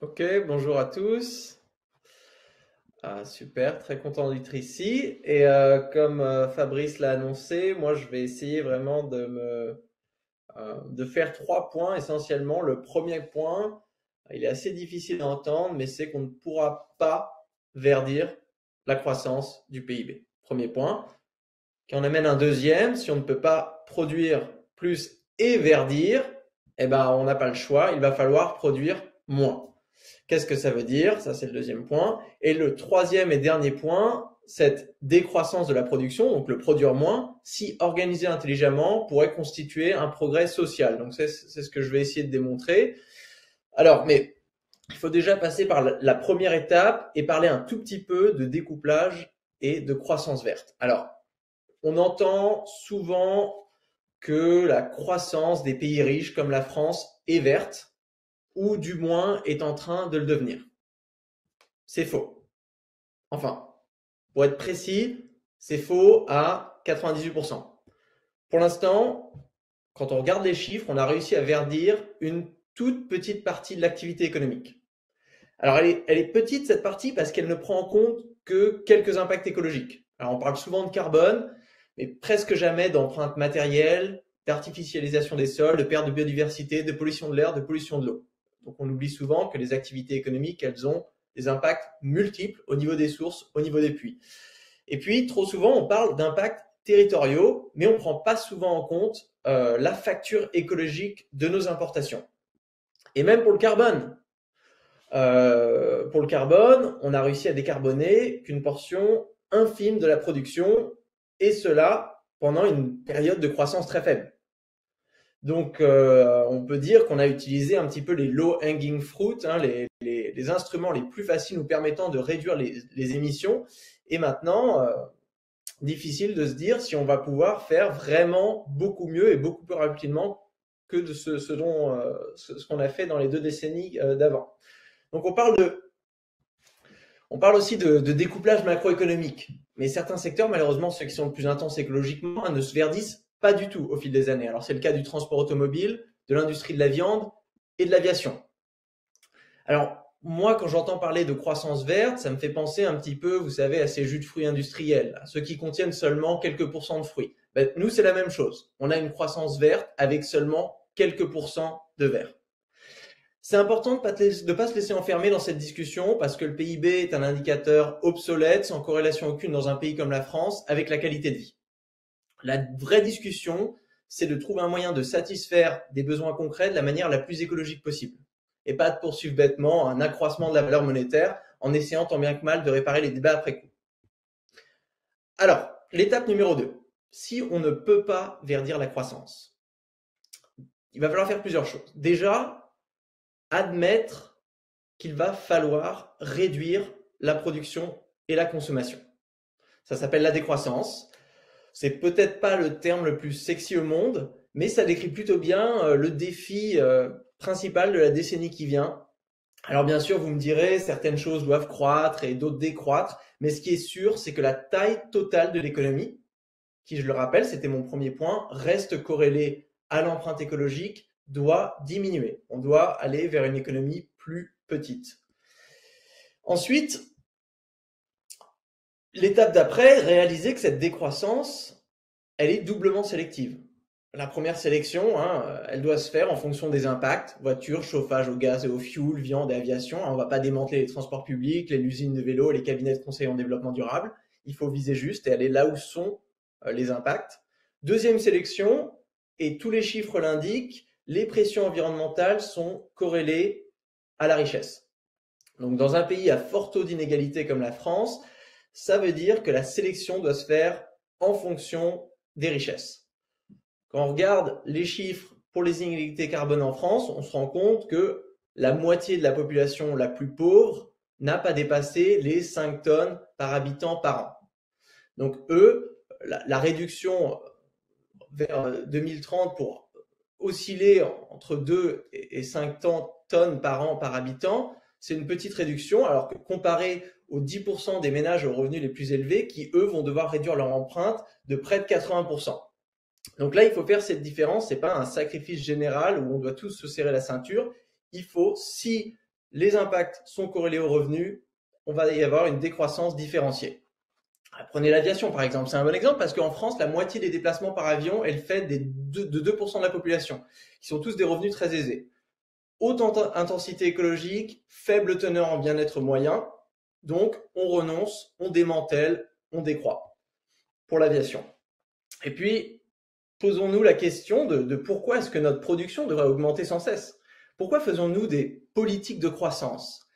Ok, bonjour à tous. Super, très content d'être ici. Et comme Fabrice l'a annoncé, moi je vais essayer vraiment de faire 3 points essentiellement. Le premier point, il est assez difficile à entendre, mais c'est qu'on ne pourra pas verdir la croissance du PIB. Premier point. Quand on amène un deuxième, si on ne peut pas produire plus et verdir, eh ben, on n'a pas le choix, il va falloir produire moins. Qu'est-ce que ça veut dire? Ça, c'est le deuxième point. Et le troisième et dernier point, cette décroissance de la production, donc le produire moins, si organisé intelligemment, pourrait constituer un progrès social. Donc c'est ce que je vais essayer de démontrer. Alors, mais il faut déjà passer par la première étape et parler un tout petit peu de découplage et de croissance verte. Alors, on entend souvent que la croissance des pays riches comme la France est verte, ou du moins est en train de le devenir. C'est faux. Enfin, pour être précis, c'est faux à 98%. Pour l'instant, quand on regarde les chiffres, on a réussi à verdir une toute petite partie de l'activité économique. Alors, elle est petite, cette partie, parce qu'elle ne prend en compte que quelques impacts écologiques. Alors, on parle souvent de carbone, mais presque jamais d'empreintes matérielles, d'artificialisation des sols, de perte de biodiversité, de pollution de l'air, de pollution de l'eau. Donc, on oublie souvent que les activités économiques, elles ont des impacts multiples au niveau des sources, au niveau des puits. Et puis, trop souvent, on parle d'impacts territoriaux, mais on ne prend pas souvent en compte la facture écologique de nos importations. Et même pour le carbone, on a réussi à décarboner qu'une portion infime de la production, et cela pendant une période de croissance très faible. Donc, on peut dire qu'on a utilisé un petit peu les low hanging fruit, hein, les instruments les plus faciles nous permettant de réduire les émissions. Et maintenant, difficile de se dire si on va pouvoir faire vraiment beaucoup mieux et beaucoup plus rapidement que de ce qu'on a fait dans les 2 décennies d'avant. Donc, on parle aussi de découplage macroéconomique. Mais certains secteurs, malheureusement, ceux qui sont le plus intenses écologiquement, ne se verdissent pas du tout au fil des années. Alors, c'est le cas du transport automobile, de l'industrie de la viande et de l'aviation. Alors, moi, quand j'entends parler de croissance verte, ça me fait penser un petit peu, vous savez, à ces jus de fruits industriels, à ceux qui contiennent seulement quelques pourcents de fruits. Ben, nous, c'est la même chose. On a une croissance verte avec seulement quelques pourcents de vert. C'est important de ne pas se laisser enfermer dans cette discussion parce que le PIB est un indicateur obsolète, sans corrélation aucune dans un pays comme la France, avec la qualité de vie. La vraie discussion, c'est de trouver un moyen de satisfaire des besoins concrets de la manière la plus écologique possible. Et pas de poursuivre bêtement un accroissement de la valeur monétaire en essayant tant bien que mal de réparer les débats après coup. Alors, l'étape numéro 2. Si on ne peut pas verdir la croissance, il va falloir faire plusieurs choses. Déjà, admettre qu'il va falloir réduire la production et la consommation. Ça s'appelle la décroissance. C'est peut-être pas le terme le plus sexy au monde, mais ça décrit plutôt bien le défi principal de la décennie qui vient. Alors bien sûr, vous me direz, certaines choses doivent croître et d'autres décroître, mais ce qui est sûr, c'est que la taille totale de l'économie, qui, je le rappelle, c'était mon premier point, reste corrélée à l'empreinte écologique, doit diminuer. On doit aller vers une économie plus petite. Ensuite, l'étape d'après, réaliser que cette décroissance, elle est doublement sélective. La première sélection, hein, elle doit se faire en fonction des impacts, voiture, chauffage au gaz et au fioul, viande et aviation. On ne va pas démanteler les transports publics, les usines de vélo, les cabinets de conseil en développement durable. Il faut viser juste et aller là où sont les impacts. Deuxième sélection, et tous les chiffres l'indiquent, les pressions environnementales sont corrélées à la richesse. Donc dans un pays à fort taux d'inégalité comme la France, ça veut dire que la sélection doit se faire en fonction des richesses. Quand on regarde les chiffres pour les inégalités carbone en France, on se rend compte que la moitié de la population la plus pauvre n'a pas dépassé les 5 tonnes par habitant par an. Donc eux, la réduction vers 2030 pour osciller entre 2 et 5 tonnes par an par habitant, c'est une petite réduction, alors que comparé aux 10% des ménages aux revenus les plus élevés, qui eux vont devoir réduire leur empreinte de près de 80%. Donc là, il faut faire cette différence, c'est pas un sacrifice général où on doit tous se serrer la ceinture. Il faut, si les impacts sont corrélés aux revenus, on va y avoir une décroissance différenciée. Prenez l'aviation par exemple, c'est un bon exemple parce qu'en France, la moitié des déplacements par avion est le fait de 2% de la population, qui sont tous des revenus très aisés. Haute intensité écologique, faible teneur en bien-être moyen, donc on renonce, on démantèle, on décroît pour l'aviation. Et puis, posons-nous la question de pourquoi est-ce que notre production devrait augmenter sans cesse? Pourquoi faisons-nous des politiques de croissance?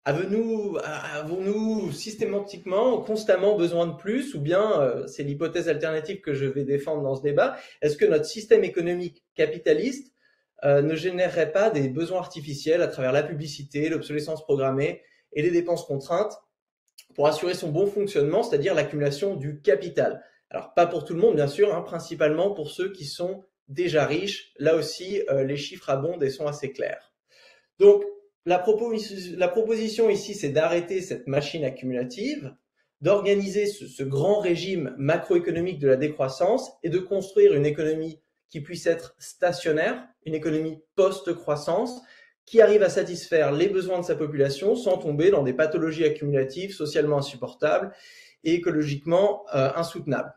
Avons-nous systématiquement, constamment besoin de plus, ou bien, c'est l'hypothèse alternative que je vais défendre dans ce débat, est-ce que notre système économique capitaliste ne générerait pas des besoins artificiels à travers la publicité, l'obsolescence programmée et les dépenses contraintes pour assurer son bon fonctionnement, c'est-à-dire l'accumulation du capital? Alors, pas pour tout le monde, bien sûr, hein, principalement pour ceux qui sont déjà riches. Là aussi, les chiffres abondent et sont assez clairs. Donc, la proposition ici, c'est d'arrêter cette machine accumulative, d'organiser ce grand régime macroéconomique de la décroissance et de construire une économie qui puisse être stationnaire, une économie post-croissance, qui arrive à satisfaire les besoins de sa population sans tomber dans des pathologies accumulatives socialement insupportables et écologiquement insoutenables.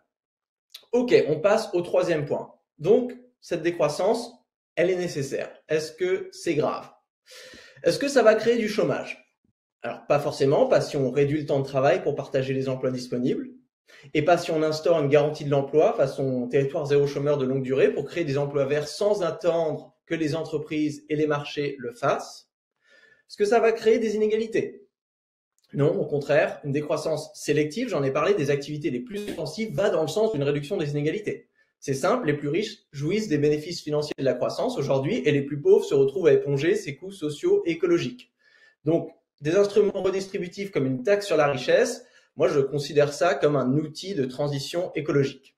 Ok, on passe au troisième point. Donc, cette décroissance, elle est nécessaire. Est-ce que c'est grave? Est-ce que ça va créer du chômage? Alors, pas forcément, pas si on réduit le temps de travail pour partager les emplois disponibles, et pas si on instaure une garantie de l'emploi façon territoire zéro chômeur de longue durée pour créer des emplois verts sans attendre que les entreprises et les marchés le fassent. Est-ce que ça va créer des inégalités? Non, au contraire, une décroissance sélective, j'en ai parlé, des activités les plus offensives va dans le sens d'une réduction des inégalités. C'est simple, les plus riches jouissent des bénéfices financiers de la croissance aujourd'hui et les plus pauvres se retrouvent à éponger ces coûts sociaux et écologiques. Donc, des instruments redistributifs comme une taxe sur la richesse, moi je considère ça comme un outil de transition écologique.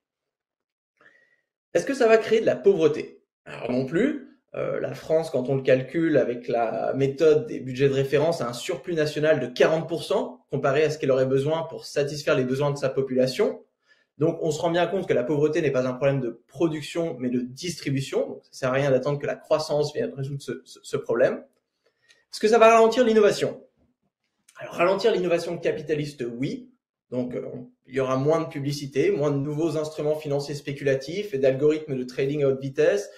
Est-ce que ça va créer de la pauvreté? Alors non plus. La France, quand on le calcule avec la méthode des budgets de référence, a un surplus national de 40% comparé à ce qu'elle aurait besoin pour satisfaire les besoins de sa population. Donc, on se rend bien compte que la pauvreté n'est pas un problème de production, mais de distribution. Donc, ça ne sert à rien d'attendre que la croissance vienne résoudre ce problème. Est-ce que ça va ralentir l'innovation? Alors, ralentir l'innovation capitaliste, oui. Donc, il y aura moins de publicité, moins de nouveaux instruments financiers spéculatifs et d'algorithmes de trading à haute vitesse,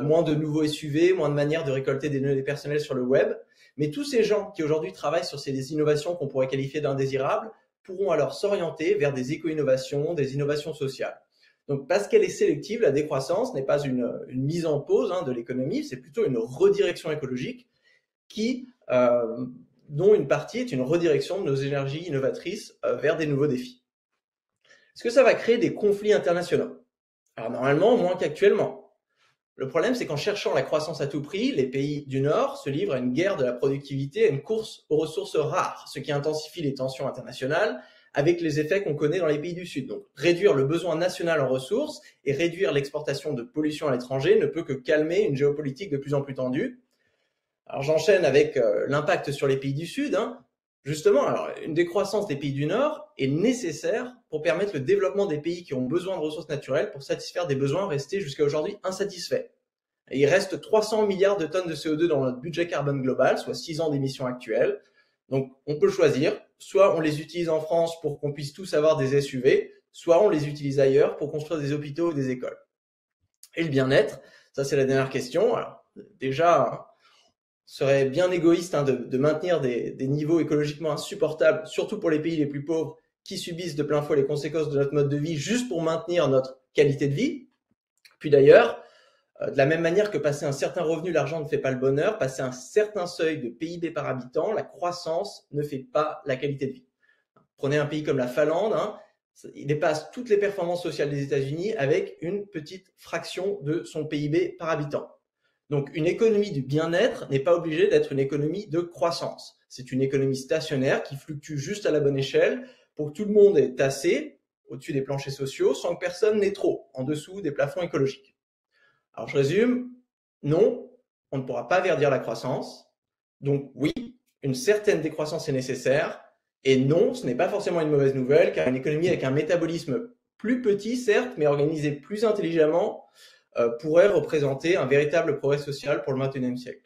moins de nouveaux SUV, moins de manières de récolter des données personnelles sur le web. Mais tous ces gens qui aujourd'hui travaillent sur ces innovations qu'on pourrait qualifier d'indésirables pourront alors s'orienter vers des éco-innovations, des innovations sociales. Donc, parce qu'elle est sélective, la décroissance n'est pas une mise en pause de l'économie, c'est plutôt une redirection écologique dont une partie est une redirection de nos énergies innovatrices vers des nouveaux défis. Est-ce que ça va créer des conflits internationaux? Alors, normalement, moins qu'actuellement. Le problème, c'est qu'en cherchant la croissance à tout prix, les pays du Nord se livrent à une guerre de la productivité, à une course aux ressources rares, ce qui intensifie les tensions internationales avec les effets qu'on connaît dans les pays du Sud. Donc, réduire le besoin national en ressources et réduire l'exportation de pollution à l'étranger ne peut que calmer une géopolitique de plus en plus tendue. Alors, j'enchaîne avec l'impact sur les pays du Sud. Justement, alors, une décroissance des pays du Nord est nécessaire pour permettre le développement des pays qui ont besoin de ressources naturelles pour satisfaire des besoins restés jusqu'à aujourd'hui insatisfaits. Et il reste 300 milliards de tonnes de CO2 dans notre budget carbone global, soit 6 ans d'émissions actuelles. Donc, on peut choisir. Soit on les utilise en France pour qu'on puisse tous avoir des SUV, soit on les utilise ailleurs pour construire des hôpitaux ou des écoles. Et le bien-être, ça c'est la dernière question. Alors, déjà, serait bien égoïste de maintenir des niveaux écologiquement insupportables, surtout pour les pays les plus pauvres qui subissent de plein fouet les conséquences de notre mode de vie juste pour maintenir notre qualité de vie. Puis d'ailleurs, de la même manière que passer un certain revenu, l'argent ne fait pas le bonheur, passer un certain seuil de PIB par habitant, la croissance ne fait pas la qualité de vie. Prenez un pays comme la Finlande, il dépasse toutes les performances sociales des États-Unis avec une petite fraction de son PIB par habitant. Donc, une économie du bien-être n'est pas obligée d'être une économie de croissance. C'est une économie stationnaire qui fluctue juste à la bonne échelle pour que tout le monde ait assez au-dessus des planchers sociaux sans que personne n'ait trop en dessous des plafonds écologiques. Alors, je résume. Non, on ne pourra pas verdir la croissance. Donc, oui, une certaine décroissance est nécessaire. Et non, ce n'est pas forcément une mauvaise nouvelle, car une économie avec un métabolisme plus petit, certes, mais organisé plus intelligemment, pourrait représenter un véritable progrès social pour le XXIe siècle.